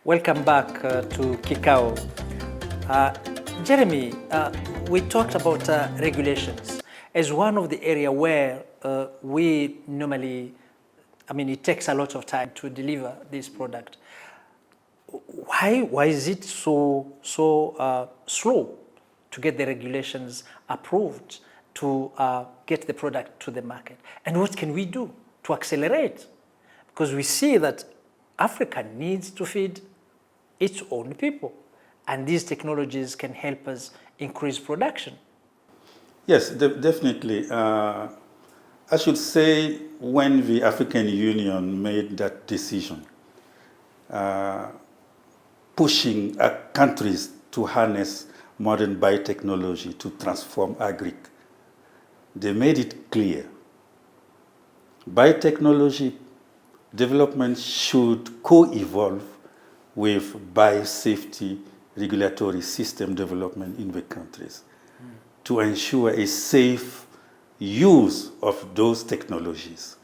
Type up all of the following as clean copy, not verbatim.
Welcome back to Kikao. Jeremy, we talked about regulations as one of the area where we normally, it takes a lot of time to deliver this product. Why is it so slow to get the regulations approved to get the product to the market? And what can we do to accelerate? Because we see that Africa needs to feed its own people, and these technologies can help us increase production. Yes, definitely. I should say when the African Union made that decision, pushing countries to harness modern biotechnology to transform agric, they made it clear. Biotechnology development should co-evolve with biosafety regulatory system development in the countries to ensure a safe use of those technologies.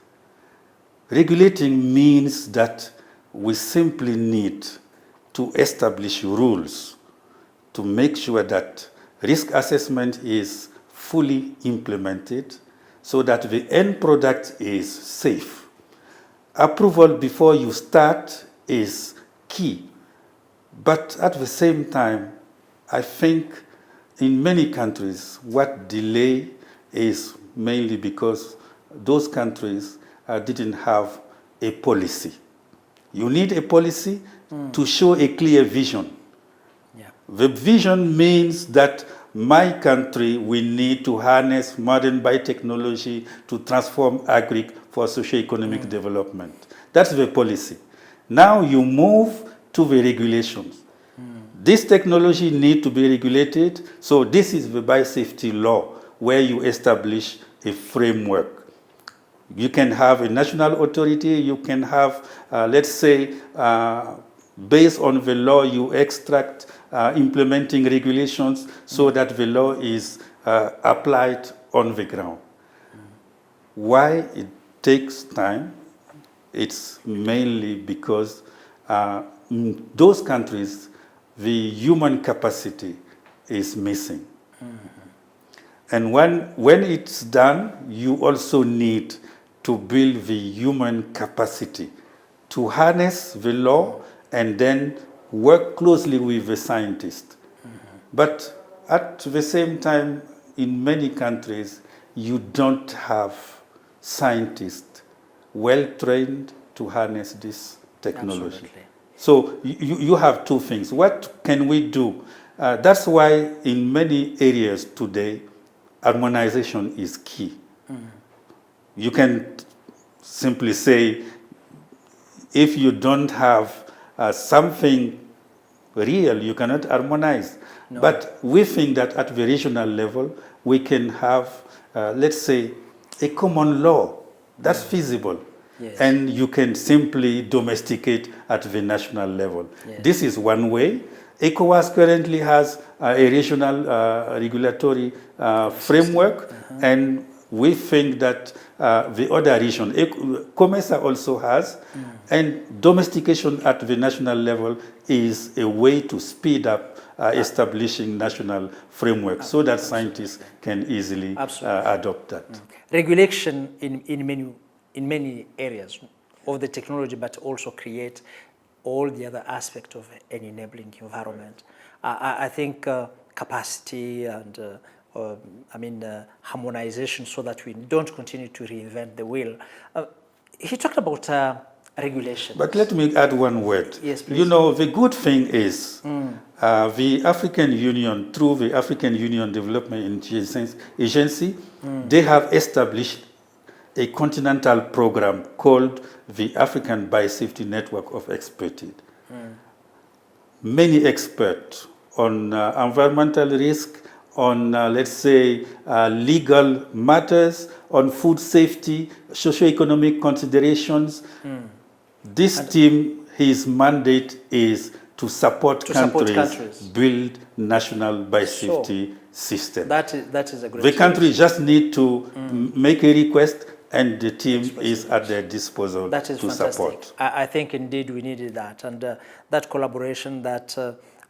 Regulating means that we simply need to establish rules to make sure that risk assessment is fully implemented so that the end product is safe. Approval before you start is key, but at the same time, I think in many countries, what delay is mainly because those countries didn't have a policy. You need a policy to show a clear vision. Yeah. The vision means that my country will need to harness modern biotechnology to transform agric for socio-economic development. That's the policy. Now you move to the regulations. This technology needs to be regulated, so this is the biosafety law where you establish a framework. You can have a national authority, you can have, let's say, based on the law, you extract implementing regulations so that the law is applied on the ground. Why it takes time? It's mainly because in those countries, the human capacity is missing. And when it's done, you also need to build the human capacity to harness the law and then work closely with the scientists. But at the same time, in many countries, you don't have scientists well-trained to harness this technology. Absolutely. So you have two things. What can we do? That's why in many areas today, harmonization is key. You can simply say, if you don't have something real, you cannot harmonize. No. But we think that at the regional level, we can have, let's say, a common law that's feasible. Yes. And you can simply domesticate at the national level. Yes. This is one way. ECOWAS currently has a regional regulatory framework, and we think that the other region, COMESA also has, and domestication at the national level is a way to speed up establishing national framework so that scientists can easily adopt that. Regulation in many areas of the technology, but also create all the other aspects of an enabling environment. I think capacity and harmonization so that we don't continue to reinvent the wheel. He talked about regulation. But let me add one word. Yes, please. You know, the good thing is the African Union, through the African Union Development Agency, they have established a continental program called the African Biosafety Network of Expertise. Many experts on environmental risk, on, let's say, legal matters, on food safety, socio-economic considerations. This team, his mandate is to support countries build national biosafety system. That is a great The country just need to make a request, and the team is at their disposal that is to fantastic. support. I think indeed we needed that, and that collaboration, that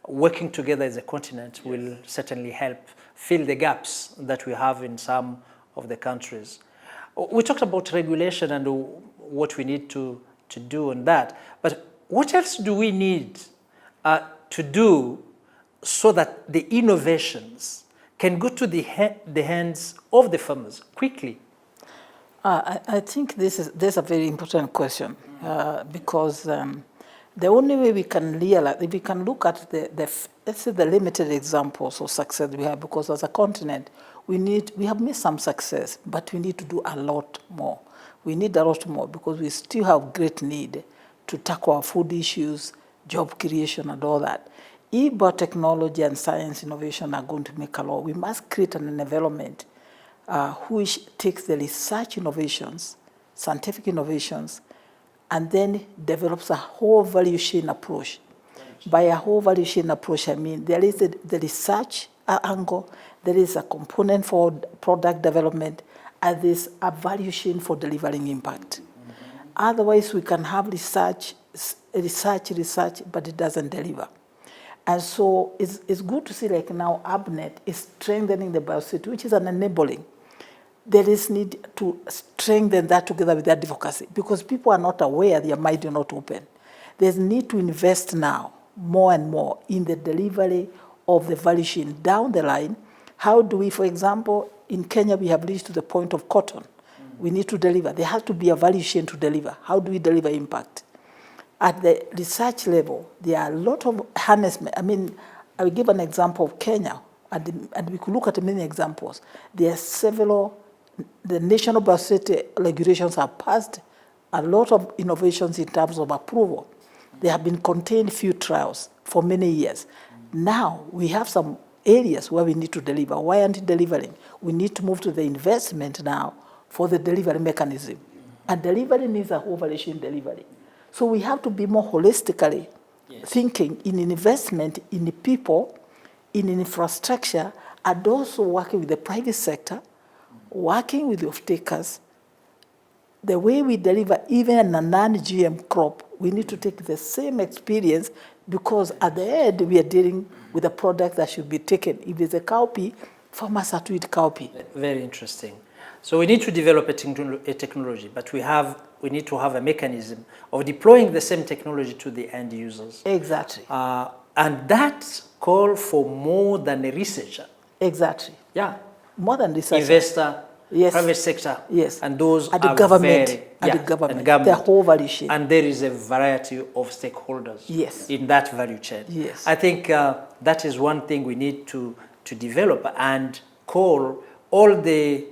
working together as a continent will certainly help fill the gaps that we have in some of the countries. We talked about regulation and what we need to do on that, but what else do we need to do so that the innovations can go to the hands of the farmers quickly? I think this is a very important question because the only way we can realize, if we can look at let's say the limited examples of success we have, because as a continent, we have made some success, but we need to do a lot more. We need a lot more because we still have great need to tackle our food issues, job creation and all that. If biotechnology and science innovation are going to make a lot, we must create an environment which takes the research innovations, scientific innovations, and then develops a whole value chain approach. By a whole value chain approach, I mean there is the research angle, there is a component for product development, and there's a value chain for delivering impact. Otherwise, we can have research, but it doesn't deliver. And so it's good to see like now ABNet is strengthening the biosecurity, which is an enabling. There is need to strengthen that together with advocacy because people are not aware, their mind is not open. There's need to invest now more and more in the delivery of the value chain down the line. How do we, for example, in Kenya, we have reached to the point of cotton. We need to deliver. There has to be a value chain to deliver. How do we deliver impact? At the research level, there are a lot of harnessment. I mean, I will give an example of Kenya, and we could look at many examples. There are several, the national biosecurity regulations have passed a lot of innovations in terms of approval. They have been contained field trials for many years. Now, we have some areas where we need to deliver. Why aren't we delivering? We need to move to the investment now for the delivery mechanism. And delivery needs a whole value chain delivery. So we have to be more holistically thinking in investment in the people, in infrastructure, and also working with the private sector, working with the off-takers. The way we deliver even a non-GM crop, we need to take the same experience because at the end, we are dealing with a product that should be taken. If it's a cowpea, farmers have to eat cowpea. Very interesting. So we need to develop a technology, but we need to have a mechanism of deploying the same technology to the end users. Exactly. And that calls for more than a researcher. Exactly. Yeah. More than researcher. Investor, yes. Private sector. Yes. And those at the are government. very, at the government. The whole value chain. And there is a variety of stakeholders yes. in that value chain. Yes. I think that is one thing we need to develop and call all the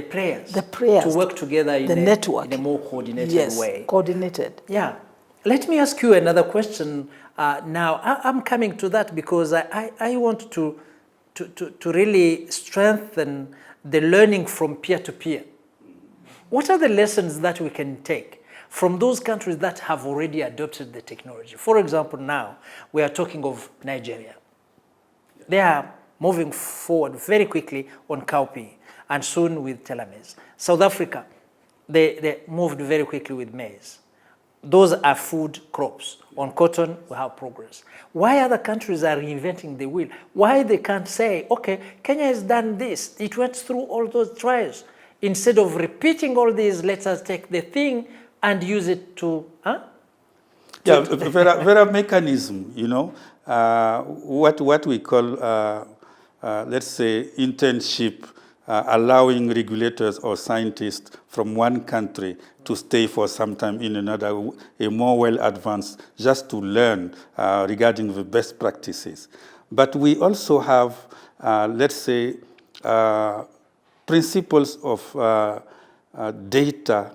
players to work together in a more coordinated way. Coordinated. Yeah. Let me ask you another question now. I'm coming to that because I want to really strengthen the learning from peer to peer. What are the lessons that we can take from those countries that have already adopted the technology? For example, now we are talking of Nigeria. They are moving forward very quickly on cowpea and soon with telomeres. South Africa, they moved very quickly with maize. Those are food crops. On cotton, we have progress. Why other countries are reinventing the wheel? Why they can't say, okay, Kenya has done this. It went through all those trials. Instead of repeating all these, let us take the thing and use it to, Yeah, there are mechanisms, you know, what we call, let's say, internship, allowing regulators or scientists from one country to stay for some time in another, a more well-advanced, just to learn regarding the best practices. But we also have, let's say, principles of data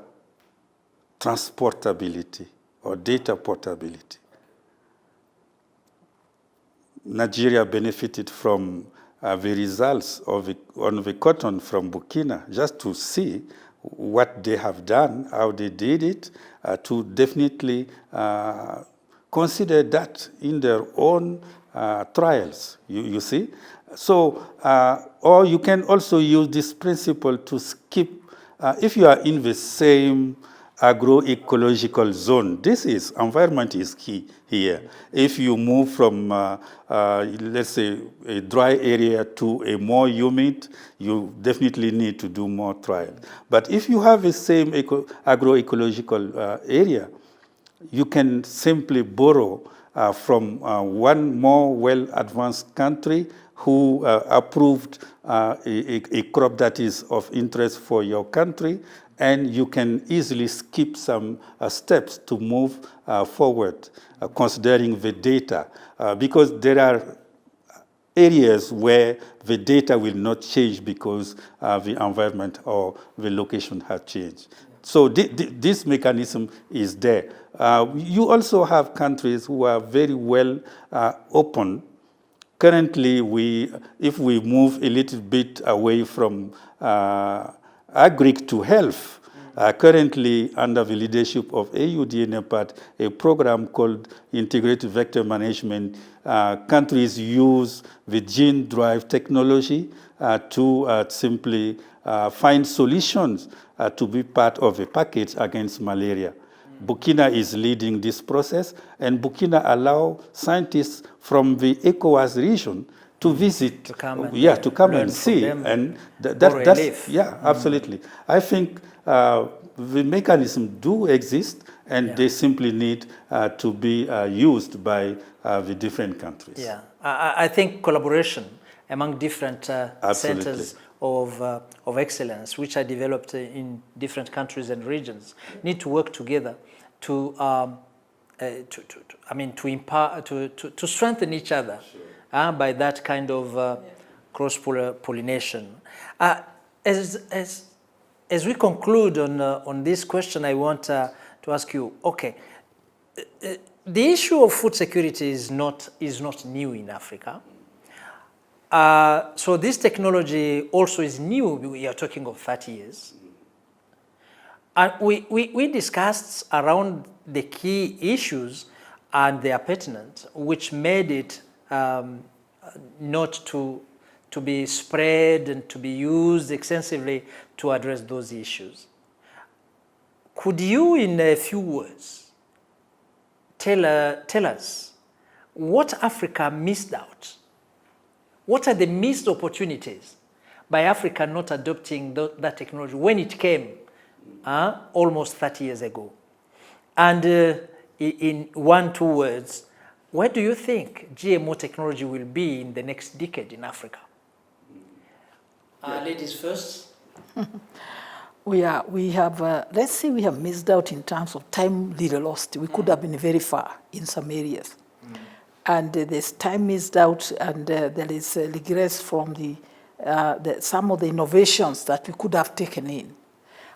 transportability or data portability. Nigeria benefited from the results of on the cotton from Burkina, just to see what they have done, how they did it, to definitely consider that in their own trials, you see. So, or you can also use this principle to skip if you are in the same agroecological zone, environment is key here. If you move from, let's say, a dry area to a more humid, you definitely need to do more trial. But if you have the same agroecological area, you can simply borrow from one more well-advanced country who approved a crop that is of interest for your country, and you can easily skip some steps to move forward, considering the data, because there are areas where the data will not change because the environment or the location has changed. So this mechanism is there. You also have countries who are very well open. Currently, if we move a little bit away from agric to health, currently under the leadership of AUD and NEPAD, a program called Integrated Vector Management, countries use the gene-drive technology to simply find solutions to be part of a package against malaria. Burkina is leading this process, and Burkina allow scientists from the ECOWAS region to visit, to come and see, and that's absolutely. I think the mechanisms do exist, and they simply need to be used by the different countries. Yeah, I think collaboration among different centers of excellence, which are developed in different countries and regions, need to work together to empower, to strengthen each other by that kind of cross-pollination. As we conclude on this question, I want to ask you, okay, the issue of food security is not new in Africa. So this technology also is new. We are talking of 30 years. And we discussed around the key issues and their pertinent, which made it not to be spread and to be used extensively to address those issues. Could you, in a few words, tell us what Africa missed out? What are the missed opportunities by Africa not adopting that technology when it came almost 30 years ago? And in 1-2 words, where do you think GMO technology will be in the next decade in Africa? Ladies first. We have, let's say we have missed out in terms of time little lost. We could have been very far in some areas. And there's time missed out, and there is regress from some of the innovations that we could have taken in.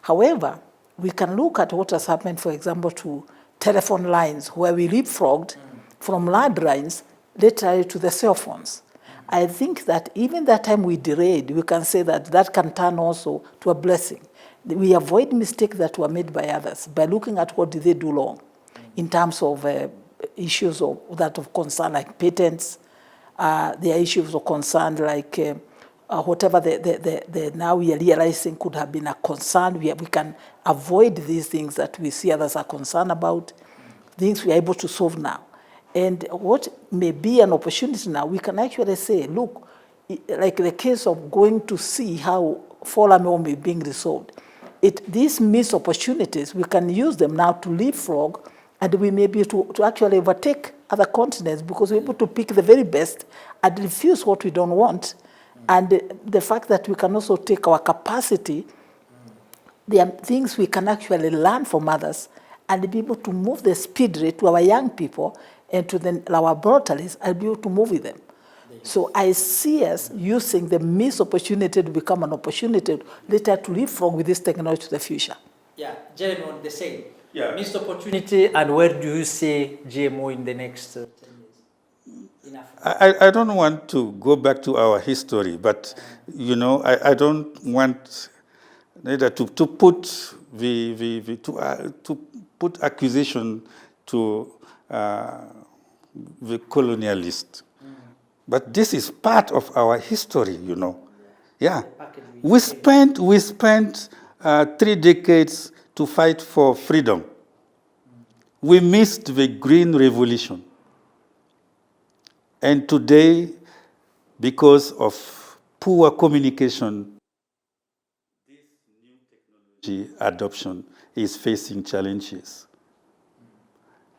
However, we can look at what has happened, for example, to telephone lines, where we leapfrogged from landlines literally to the cell phones. I think that even that time we delayed, we can say that can turn also to a blessing. We avoid mistakes that were made by others by looking at what did they do wrong in terms of issues of concern, like patents. There are issues of concern like whatever now we are realizing could have been a concern. We can avoid these things that we see others are concerned about, things we are able to solve now. And what may be an opportunity now, we can actually say, look, like the case of going to see how fall armyworm is being resolved. These missed opportunities, we can use them now to leapfrog, and we may be able to actually overtake other continents because we're able to pick the very best and refuse what we don't want. And the fact that we can also take our capacity, there are things we can actually learn from others and be able to move the speed rate to our young people and to our laboratories and be able to move with them. So I see us using the missed opportunity to become an opportunity later to leapfrog with this technology to the future. Yeah, GMO, the same. Yeah. Missed opportunity, and where do you see GMO in the next 10 years in Africa? I don't want to go back to our history, but I don't want neither to put to put accusation to the colonialist. But this is part of our history, Yeah. We spent 3 decades to fight for freedom. We missed the Green Revolution. And today, because of poor communication, this new technology adoption is facing challenges.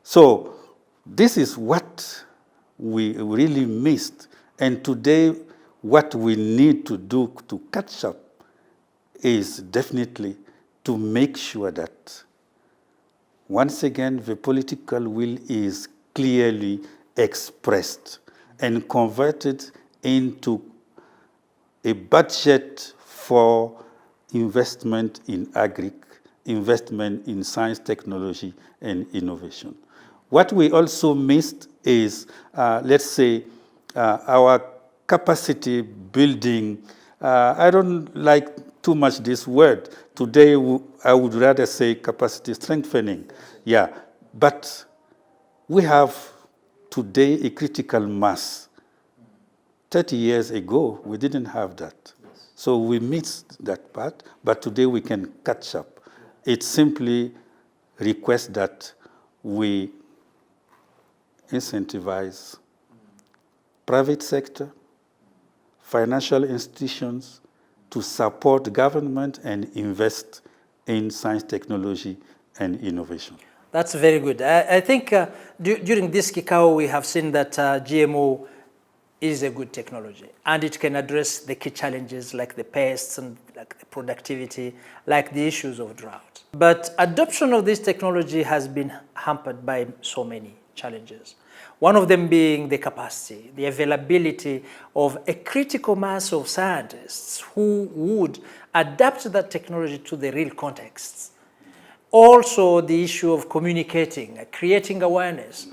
So this is what we really missed. And today, what we need to do to catch up is definitely to make sure that, once again, the political will is clearly expressed and converted into a budget for investment in investment in science, technology, and innovation. What we also missed is, let's say, our capacity building. I don't like too much this word. Today, I would rather say capacity strengthening. Yeah, but we have today a critical mass. 30 years ago, we didn't have that. So we missed that part, but today we can catch up. It simply requests that we incentivize private sector, financial institutions to support government and invest in science, technology, and innovation. That's very good. I think during this KIKAO, we have seen that GMO is a good technology, and it can address the key challenges like the pests and like the productivity, like the issues of drought. But adoption of this technology has been hampered by so many challenges. One of them being the capacity, the availability of a critical mass of scientists who would adapt that technology to the real contexts. Also, the issue of communicating, creating awareness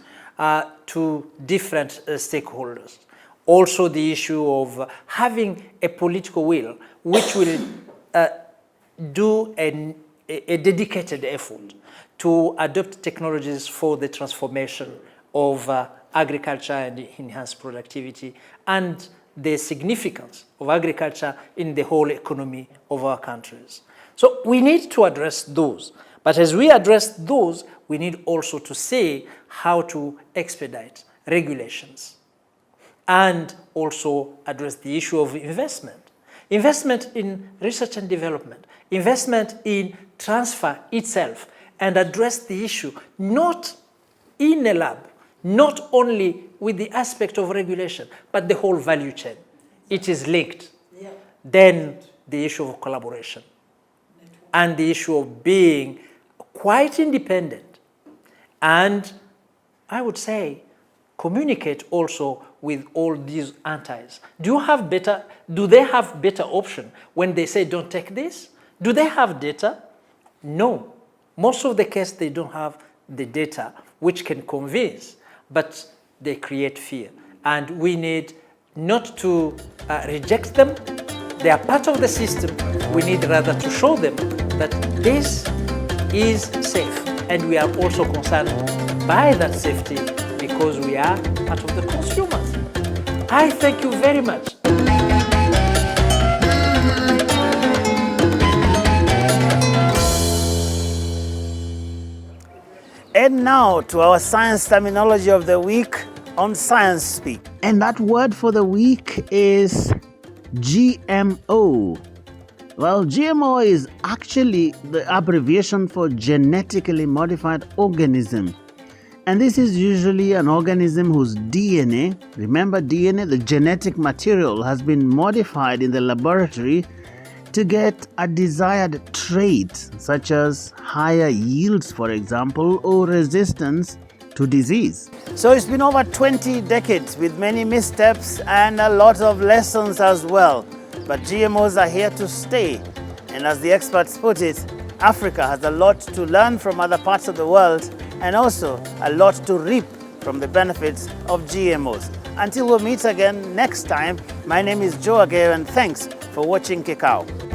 to different stakeholders. Also, the issue of having a political will, which will do a dedicated effort to adopt technologies for the transformation of agriculture and enhance productivity, and the significance of agriculture in the whole economy of our countries. So we need to address those. But as we address those, we need also to see how to expedite regulations and also address the issue of investment. Investment in research and development, investment in transfer itself, and address the issue not in a lab, not only with the aspect of regulation, but the whole value chain. It is linked. Yeah. Then the issue of collaboration and the issue of being quite independent, and I would say communicate also with all these antis. Do they have better option when they say don't take this? Do they have data? No. Most of the case they don't have the data which can convince, but they create fear. And we need not to reject them. They are part of the system. We need rather to show them that this is safe, and we are also concerned by that safety because we are part of the consumers. I thank you very much. And now to our science terminology of the week on Science Speak. And that word for the week is GMO. Well, GMO is actually the abbreviation for genetically modified organism. And this is usually an organism whose DNA, remember DNA, the genetic material, has been modified in the laboratory to get a desired trait, such as higher yields, for example, or resistance to disease. So it's been over 20 decades with many missteps and a lot of lessons as well. But GMOs are here to stay. And as the experts put it, Africa has a lot to learn from other parts of the world and also a lot to reap from the benefits of GMOs. Until we meet again next time, my name is Joe Ageo, and thanks for watching KIKAO.